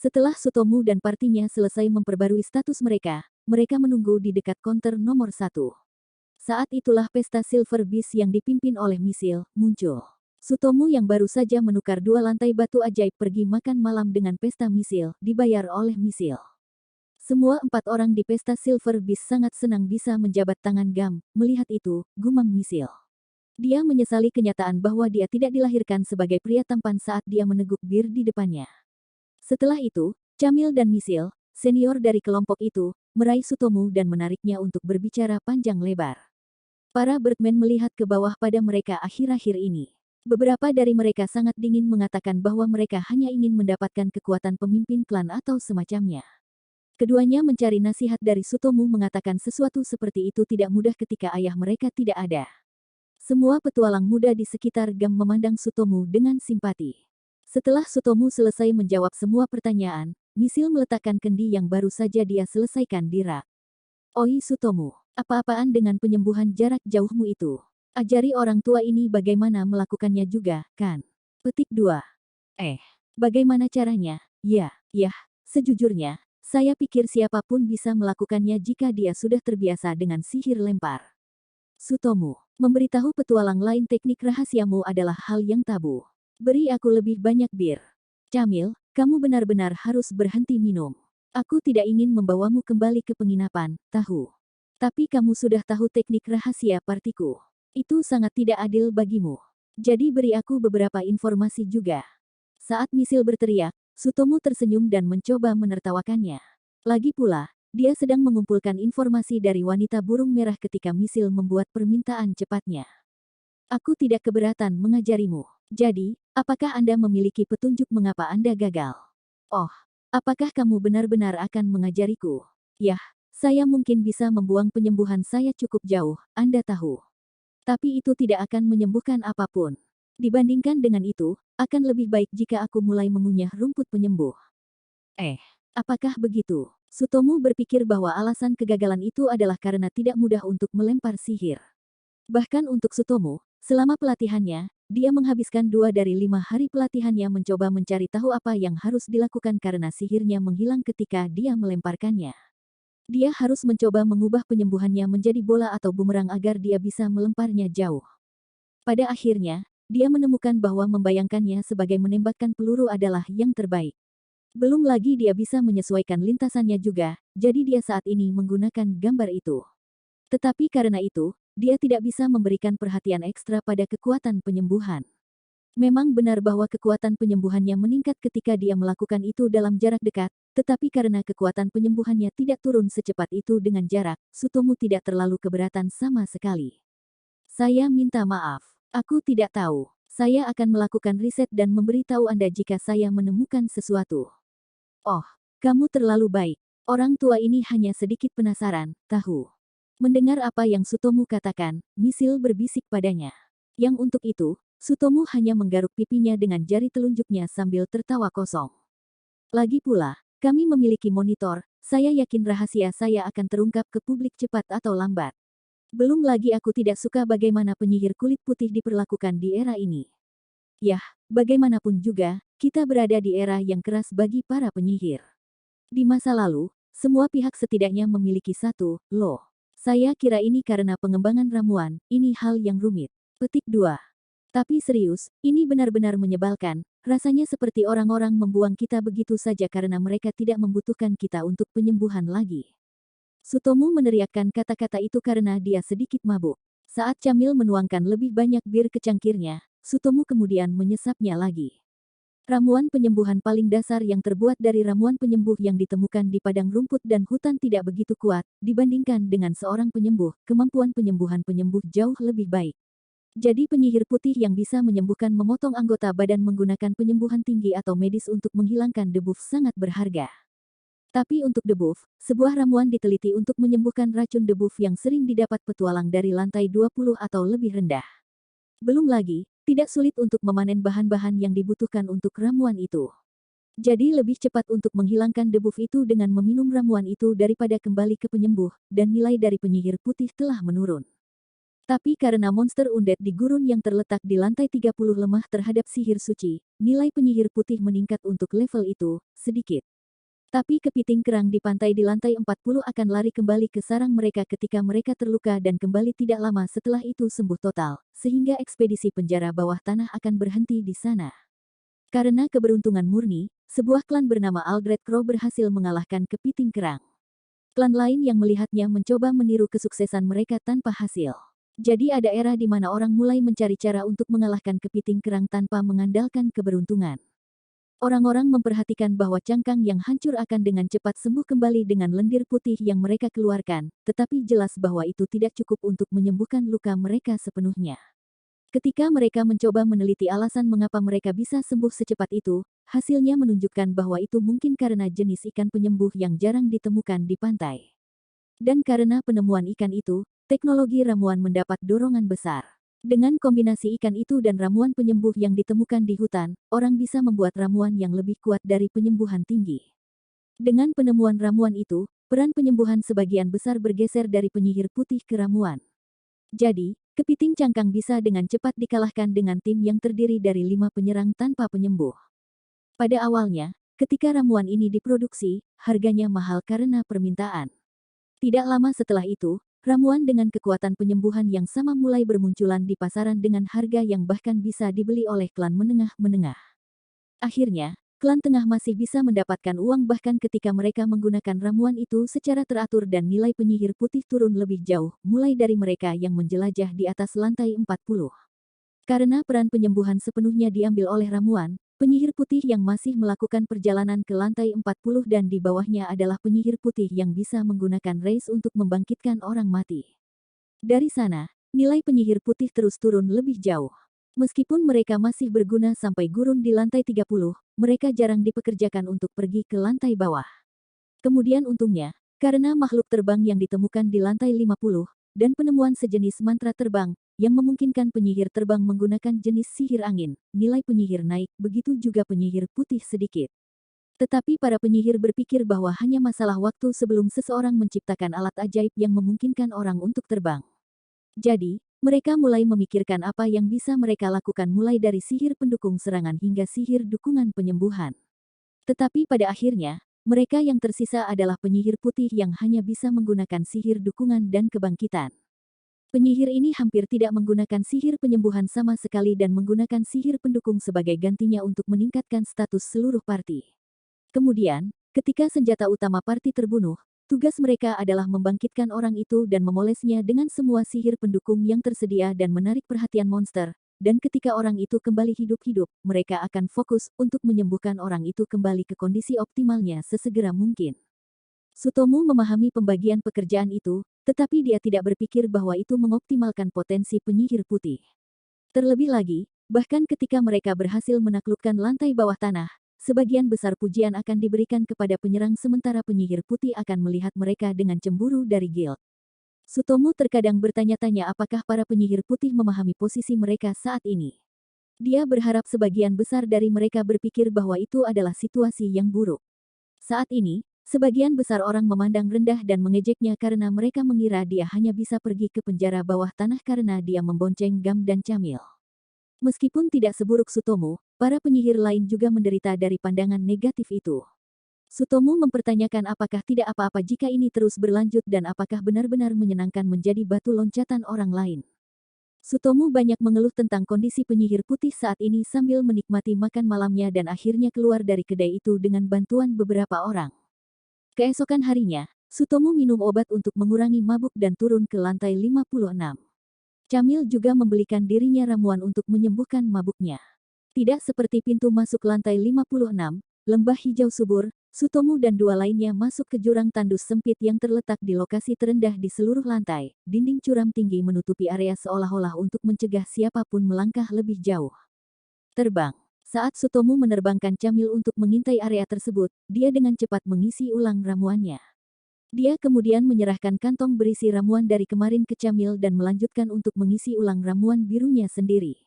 Setelah Sutomu dan partinya selesai memperbarui status mereka, mereka menunggu di dekat konter nomor 1. Saat itulah pesta Silver Beast yang dipimpin oleh Misil muncul. Sutomu yang baru saja menukar 2 lantai batu ajaib pergi makan malam dengan pesta Misil, dibayar oleh Misil. Semua 4 orang di pesta Silver Beast sangat senang bisa menjabat tangan Gam. Melihat itu, gumam Misil. Dia menyesali kenyataan bahwa dia tidak dilahirkan sebagai pria tampan saat dia meneguk bir di depannya. Setelah itu, Camil dan Misil, senior dari kelompok itu, meraih Sutomu dan menariknya untuk berbicara panjang lebar. Para Birdman melihat ke bawah pada mereka akhir-akhir ini. Beberapa dari mereka sangat dingin mengatakan bahwa mereka hanya ingin mendapatkan kekuatan pemimpin klan atau semacamnya. Keduanya mencari nasihat dari Sutomu mengatakan sesuatu seperti itu tidak mudah ketika ayah mereka tidak ada. Semua petualang muda di sekitar Gam memandang Sutomu dengan simpati. Setelah Sutomu selesai menjawab semua pertanyaan, Misil meletakkan kendi yang baru saja dia selesaikan di rak. Oi Sutomu, apa-apaan dengan penyembuhan jarak jauhmu itu? Ajari orang tua ini bagaimana melakukannya juga, kan? Petik 2. Bagaimana caranya? Ya, sejujurnya, saya pikir siapapun bisa melakukannya jika dia sudah terbiasa dengan sihir lempar. Sutomu, memberitahu petualang lain teknik rahasiamu adalah hal yang tabu. Beri aku lebih banyak bir. Camil, kamu benar-benar harus berhenti minum. Aku tidak ingin membawamu kembali ke penginapan, tahu. Tapi kamu sudah tahu teknik rahasia partiku. Itu sangat tidak adil bagimu. Jadi beri aku beberapa informasi juga. Saat Misil berteriak, Sutomu tersenyum dan mencoba menertawakannya. Lagi pula, dia sedang mengumpulkan informasi dari wanita burung merah ketika Misil membuat permintaan cepatnya. Aku tidak keberatan mengajarimu. Jadi, apakah Anda memiliki petunjuk mengapa Anda gagal? Oh, apakah kamu benar-benar akan mengajariku? Yah, saya mungkin bisa membuang penyembuhan saya cukup jauh, Anda tahu. Tapi itu tidak akan menyembuhkan apapun. Dibandingkan dengan itu, akan lebih baik jika aku mulai mengunyah rumput penyembuh. Apakah begitu? Sutomu berpikir bahwa alasan kegagalan itu adalah karena tidak mudah untuk melempar sihir. Bahkan untuk Sutomu, selama pelatihannya, dia menghabiskan 2 dari 5 hari pelatihannya mencoba mencari tahu apa yang harus dilakukan karena sihirnya menghilang ketika dia melemparkannya. Dia harus mencoba mengubah penyembuhannya menjadi bola atau bumerang agar dia bisa melemparnya jauh. Pada akhirnya, dia menemukan bahwa membayangkannya sebagai menembakkan peluru adalah yang terbaik. Belum lagi dia bisa menyesuaikan lintasannya juga, jadi dia saat ini menggunakan gambar itu. Tetapi karena itu, dia tidak bisa memberikan perhatian ekstra pada kekuatan penyembuhan. Memang benar bahwa kekuatan penyembuhannya meningkat ketika dia melakukan itu dalam jarak dekat, tetapi karena kekuatan penyembuhannya tidak turun secepat itu dengan jarak, Sutomu tidak terlalu keberatan sama sekali. Saya minta maaf. Aku tidak tahu. Saya akan melakukan riset dan memberitahu Anda jika saya menemukan sesuatu. Oh, kamu terlalu baik. Orang tua ini hanya sedikit penasaran, tahu. Mendengar apa yang Sutomu katakan, Misil berbisik padanya. Yang untuk itu, Sutomu hanya menggaruk pipinya dengan jari telunjuknya sambil tertawa kosong. Lagi pula, kami memiliki monitor, saya yakin rahasia saya akan terungkap ke publik cepat atau lambat. Belum lagi aku tidak suka bagaimana penyihir kulit putih diperlakukan di era ini. Yah, bagaimanapun juga, kita berada di era yang keras bagi para penyihir. Di masa lalu, semua pihak setidaknya memiliki satu, loh. Saya kira ini karena pengembangan ramuan, ini hal yang rumit. Petik 2. Tapi serius, ini benar-benar menyebalkan, rasanya seperti orang-orang membuang kita begitu saja karena mereka tidak membutuhkan kita untuk penyembuhan lagi. Sutomu meneriakkan kata-kata itu karena dia sedikit mabuk. Saat Camil menuangkan lebih banyak bir ke cangkirnya, Sutomu kemudian menyesapnya lagi. Ramuan penyembuhan paling dasar yang terbuat dari ramuan penyembuh yang ditemukan di padang rumput dan hutan tidak begitu kuat, dibandingkan dengan seorang penyembuh, kemampuan penyembuhan penyembuh jauh lebih baik. Jadi penyihir putih yang bisa menyembuhkan memotong anggota badan menggunakan penyembuhan tinggi atau medis untuk menghilangkan debuff sangat berharga. Tapi untuk debuff, sebuah ramuan diteliti untuk menyembuhkan racun debuff yang sering didapat petualang dari lantai 20 atau lebih rendah. Belum lagi, tidak sulit untuk memanen bahan-bahan yang dibutuhkan untuk ramuan itu. Jadi lebih cepat untuk menghilangkan debuff itu dengan meminum ramuan itu daripada kembali ke penyembuh, dan nilai dari penyihir putih telah menurun. Tapi karena monster undead di gurun yang terletak di lantai 30 lemah terhadap sihir suci, nilai penyihir putih meningkat untuk level itu, sedikit. Tapi kepiting kerang di pantai di lantai 40 akan lari kembali ke sarang mereka ketika mereka terluka dan kembali tidak lama setelah itu sembuh total, sehingga ekspedisi penjara bawah tanah akan berhenti di sana. Karena keberuntungan murni, sebuah klan bernama Aldred Crow berhasil mengalahkan kepiting kerang. Klan lain yang melihatnya mencoba meniru kesuksesan mereka tanpa hasil. Jadi ada era di mana orang mulai mencari cara untuk mengalahkan kepiting kerang tanpa mengandalkan keberuntungan. Orang-orang memperhatikan bahwa cangkang yang hancur akan dengan cepat sembuh kembali dengan lendir putih yang mereka keluarkan, tetapi jelas bahwa itu tidak cukup untuk menyembuhkan luka mereka sepenuhnya. Ketika mereka mencoba meneliti alasan mengapa mereka bisa sembuh secepat itu, hasilnya menunjukkan bahwa itu mungkin karena jenis ikan penyembuh yang jarang ditemukan di pantai. Dan karena penemuan ikan itu, teknologi ramuan mendapat dorongan besar. Dengan kombinasi ikan itu dan ramuan penyembuh yang ditemukan di hutan, orang bisa membuat ramuan yang lebih kuat dari penyembuhan tinggi. Dengan penemuan ramuan itu, peran penyembuhan sebagian besar bergeser dari penyihir putih ke ramuan. Jadi, kepiting cangkang bisa dengan cepat dikalahkan dengan tim yang terdiri dari 5 penyerang tanpa penyembuh. Pada awalnya, ketika ramuan ini diproduksi, harganya mahal karena permintaan. Tidak lama setelah itu, ramuan dengan kekuatan penyembuhan yang sama mulai bermunculan di pasaran dengan harga yang bahkan bisa dibeli oleh klan menengah-menengah. Akhirnya, klan tengah masih bisa mendapatkan uang bahkan ketika mereka menggunakan ramuan itu secara teratur dan nilai penyihir putih turun lebih jauh, mulai dari mereka yang menjelajah di atas lantai 40. Karena peran penyembuhan sepenuhnya diambil oleh ramuan, penyihir putih yang masih melakukan perjalanan ke lantai 40 dan di bawahnya adalah penyihir putih yang bisa menggunakan race untuk membangkitkan orang mati. Dari sana, nilai penyihir putih terus turun lebih jauh. Meskipun mereka masih berguna sampai gurun di lantai 30, mereka jarang dipekerjakan untuk pergi ke lantai bawah. Kemudian untungnya, karena makhluk terbang yang ditemukan di lantai 50, dan penemuan sejenis mantra terbang, yang memungkinkan penyihir terbang menggunakan jenis sihir angin, nilai penyihir naik, begitu juga penyihir putih sedikit. Tetapi para penyihir berpikir bahwa hanya masalah waktu sebelum seseorang menciptakan alat ajaib yang memungkinkan orang untuk terbang. Jadi, mereka mulai memikirkan apa yang bisa mereka lakukan mulai dari sihir pendukung serangan hingga sihir dukungan penyembuhan. Tetapi pada akhirnya, mereka yang tersisa adalah penyihir putih yang hanya bisa menggunakan sihir dukungan dan kebangkitan. Penyihir ini hampir tidak menggunakan sihir penyembuhan sama sekali dan menggunakan sihir pendukung sebagai gantinya untuk meningkatkan status seluruh parti. Kemudian, ketika senjata utama parti terbunuh, tugas mereka adalah membangkitkan orang itu dan memolesnya dengan semua sihir pendukung yang tersedia dan menarik perhatian monster, dan ketika orang itu kembali hidup-hidup, mereka akan fokus untuk menyembuhkan orang itu kembali ke kondisi optimalnya sesegera mungkin. Sutomu memahami pembagian pekerjaan itu, tetapi dia tidak berpikir bahwa itu mengoptimalkan potensi penyihir putih. Terlebih lagi, bahkan ketika mereka berhasil menaklukkan lantai bawah tanah, sebagian besar pujian akan diberikan kepada penyerang sementara penyihir putih akan melihat mereka dengan cemburu dari guild. Sutomu terkadang bertanya-tanya apakah para penyihir putih memahami posisi mereka saat ini. Dia berharap sebagian besar dari mereka berpikir bahwa itu adalah situasi yang buruk. Saat ini, sebagian besar orang memandang rendah dan mengejeknya karena mereka mengira dia hanya bisa pergi ke penjara bawah tanah karena dia membonceng Gam dan Camil. Meskipun tidak seburuk Sutomu, para penyihir lain juga menderita dari pandangan negatif itu. Sutomu mempertanyakan apakah tidak apa-apa jika ini terus berlanjut dan apakah benar-benar menyenangkan menjadi batu loncatan orang lain. Sutomu banyak mengeluh tentang kondisi penyihir putih saat ini sambil menikmati makan malamnya dan akhirnya keluar dari kedai itu dengan bantuan beberapa orang. Keesokan harinya, Sutomu minum obat untuk mengurangi mabuk dan turun ke lantai 56. Camil juga membelikan dirinya ramuan untuk menyembuhkan mabuknya. Tidak seperti pintu masuk lantai 56, lembah hijau subur, Sutomu dan dua lainnya masuk ke jurang tandus sempit yang terletak di lokasi terendah di seluruh lantai. Dinding curam tinggi menutupi area seolah-olah untuk mencegah siapapun melangkah lebih jauh. Terbang. Saat Sutomu menerbangkan Camil untuk mengintai area tersebut, dia dengan cepat mengisi ulang ramuannya. Dia kemudian menyerahkan kantong berisi ramuan dari kemarin ke Camil dan melanjutkan untuk mengisi ulang ramuan birunya sendiri.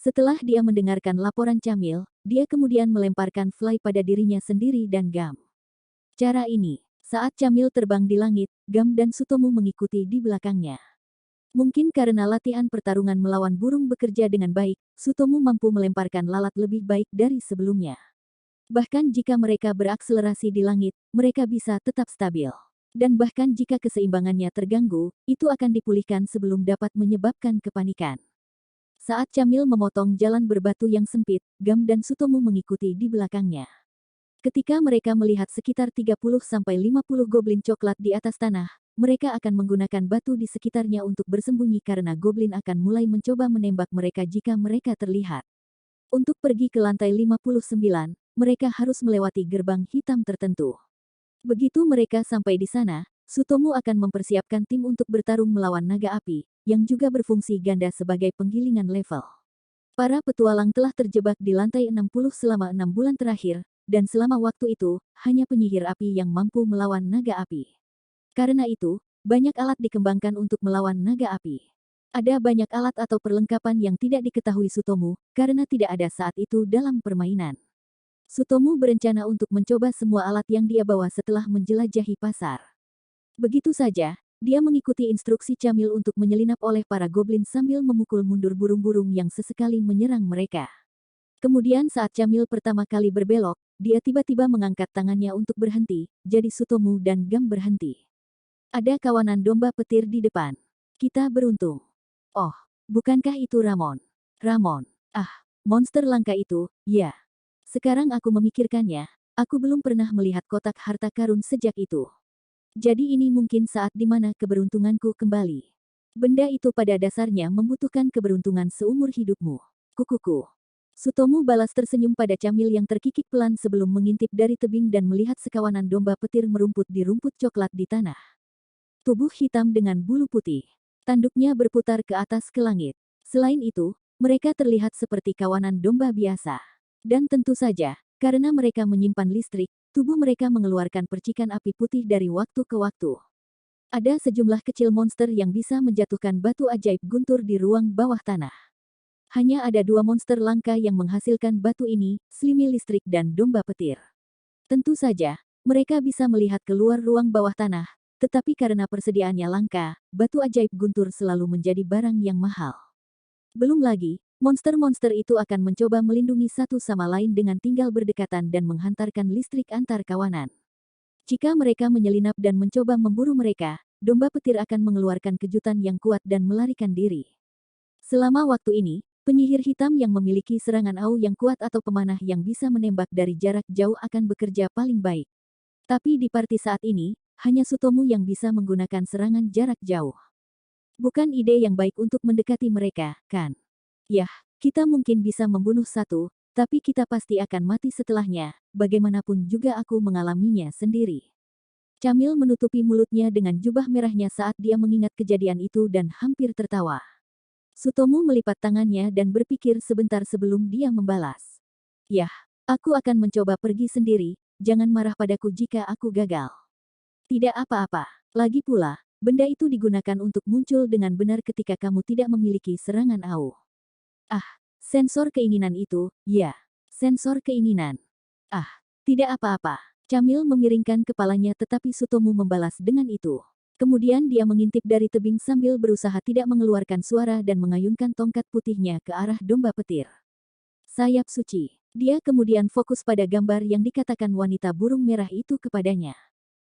Setelah dia mendengarkan laporan Camil, dia kemudian melemparkan fly pada dirinya sendiri dan Gam. Cara ini, saat Camil terbang di langit, Gam dan Sutomu mengikuti di belakangnya. Mungkin karena latihan pertarungan melawan burung bekerja dengan baik, Sutomu mampu melemparkan lalat lebih baik dari sebelumnya. Bahkan jika mereka berakselerasi di langit, mereka bisa tetap stabil. Dan bahkan jika keseimbangannya terganggu, itu akan dipulihkan sebelum dapat menyebabkan kepanikan. Saat Camil memotong jalan berbatu yang sempit, Gam dan Sutomu mengikuti di belakangnya. Ketika mereka melihat sekitar 30-50 goblin coklat di atas tanah, mereka akan menggunakan batu di sekitarnya untuk bersembunyi karena goblin akan mulai mencoba menembak mereka jika mereka terlihat. Untuk pergi ke lantai 59, mereka harus melewati gerbang hitam tertentu. Begitu mereka sampai di sana, Sutomu akan mempersiapkan tim untuk bertarung melawan naga api, yang juga berfungsi ganda sebagai penggilingan level. Para petualang telah terjebak di lantai 60 selama 6 bulan terakhir, dan selama waktu itu, hanya penyihir api yang mampu melawan naga api. Karena itu, banyak alat dikembangkan untuk melawan naga api. Ada banyak alat atau perlengkapan yang tidak diketahui Sutomu, karena tidak ada saat itu dalam permainan. Sutomu berencana untuk mencoba semua alat yang dia bawa setelah menjelajahi pasar. Begitu saja, dia mengikuti instruksi Camil untuk menyelinap oleh para goblin sambil memukul mundur burung-burung yang sesekali menyerang mereka. Kemudian saat Camil pertama kali berbelok, dia tiba-tiba mengangkat tangannya untuk berhenti, jadi Sutomu dan Gam berhenti. Ada kawanan domba petir di depan. Kita beruntung. Oh, bukankah itu Ramon? Ramon. Monster langka itu, ya. Sekarang aku memikirkannya, aku belum pernah melihat kotak harta karun sejak itu. Jadi ini mungkin saat di mana keberuntunganku kembali. Benda itu pada dasarnya membutuhkan keberuntungan seumur hidupmu. Kukuku. Sutomu balas tersenyum pada Camil yang terkikik pelan sebelum mengintip dari tebing dan melihat sekawanan domba petir merumput di rumput coklat di tanah. Tubuh hitam dengan bulu putih. Tanduknya berputar ke atas ke langit. Selain itu, mereka terlihat seperti kawanan domba biasa. Dan tentu saja, karena mereka menyimpan listrik, tubuh mereka mengeluarkan percikan api putih dari waktu ke waktu. Ada sejumlah kecil monster yang bisa menjatuhkan batu ajaib guntur di ruang bawah tanah. Hanya ada 2 monster langka yang menghasilkan batu ini, Slimy listrik dan domba petir. Tentu saja, mereka bisa melihat keluar ruang bawah tanah, tetapi karena persediaannya langka, batu ajaib guntur selalu menjadi barang yang mahal. Belum lagi, monster-monster itu akan mencoba melindungi satu sama lain dengan tinggal berdekatan dan menghantarkan listrik antar kawanan. Jika mereka menyelinap dan mencoba memburu mereka, domba petir akan mengeluarkan kejutan yang kuat dan melarikan diri. Selama waktu ini, penyihir hitam yang memiliki serangan AU yang kuat atau pemanah yang bisa menembak dari jarak jauh akan bekerja paling baik. Tapi di party saat ini, hanya Sutomu yang bisa menggunakan serangan jarak jauh. Bukan ide yang baik untuk mendekati mereka, kan? Yah, kita mungkin bisa membunuh satu, tapi kita pasti akan mati setelahnya, bagaimanapun juga aku mengalaminya sendiri. Camil menutupi mulutnya dengan jubah merahnya saat dia mengingat kejadian itu dan hampir tertawa. Sutomu melipat tangannya dan berpikir sebentar sebelum dia membalas. Yah, aku akan mencoba pergi sendiri, jangan marah padaku jika aku gagal. Tidak apa-apa. Lagi pula, benda itu digunakan untuk muncul dengan benar ketika kamu tidak memiliki serangan AU. Sensor keinginan itu, ya. Sensor keinginan. Tidak apa-apa. Camil memiringkan kepalanya tetapi Sutomu membalas dengan itu. Kemudian dia mengintip dari tebing sambil berusaha tidak mengeluarkan suara dan mengayunkan tongkat putihnya ke arah domba petir. Sayap suci. Dia kemudian fokus pada gambar yang dikatakan wanita burung merah itu kepadanya.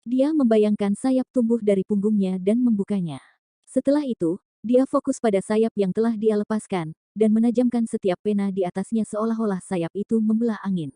Dia membayangkan sayap tumbuh dari punggungnya dan membukanya. Setelah itu, dia fokus pada sayap yang telah dia lepaskan, dan menajamkan setiap pena di atasnya seolah-olah sayap itu membelah angin.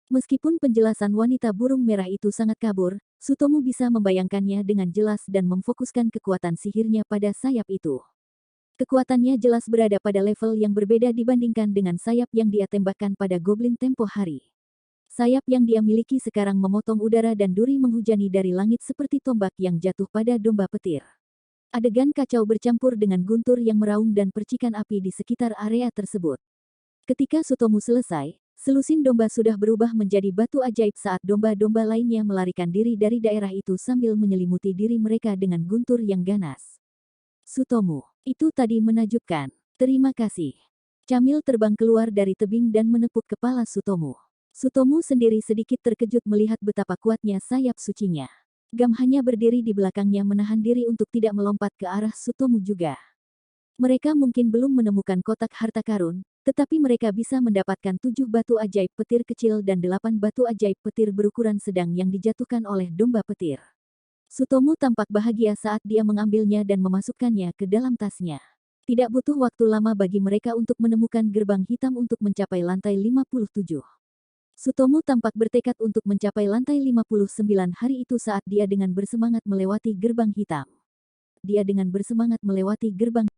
Meskipun penjelasan wanita burung merah itu sangat kabur, Sutomu bisa membayangkannya dengan jelas dan memfokuskan kekuatan sihirnya pada sayap itu. Kekuatannya jelas berada pada level yang berbeda dibandingkan dengan sayap yang dia tembakkan pada goblin tempo hari. Sayap yang dia miliki sekarang memotong udara dan duri menghujani dari langit seperti tombak yang jatuh pada domba petir. Adegan kacau bercampur dengan guntur yang meraung dan percikan api di sekitar area tersebut. Ketika Sutomu selesai, selusin domba sudah berubah menjadi batu ajaib saat domba-domba lainnya melarikan diri dari daerah itu sambil menyelimuti diri mereka dengan guntur yang ganas. Sutomu, itu tadi menakjubkan. Terima kasih. Camil terbang keluar dari tebing dan menepuk kepala Sutomu. Sutomu sendiri sedikit terkejut melihat betapa kuatnya sayap sucinya. Gam hanya berdiri di belakangnya menahan diri untuk tidak melompat ke arah Sutomu juga. Mereka mungkin belum menemukan kotak harta karun, tetapi mereka bisa mendapatkan 7 batu ajaib petir kecil dan 8 batu ajaib petir berukuran sedang yang dijatuhkan oleh domba petir. Sutomo tampak bahagia saat dia mengambilnya dan memasukkannya ke dalam tasnya. Tidak butuh waktu lama bagi mereka untuk menemukan gerbang hitam untuk mencapai lantai 57. Sutomo tampak bertekad untuk mencapai lantai 59 hari itu saat dia dengan bersemangat melewati gerbang hitam. Dia dengan bersemangat melewati gerbang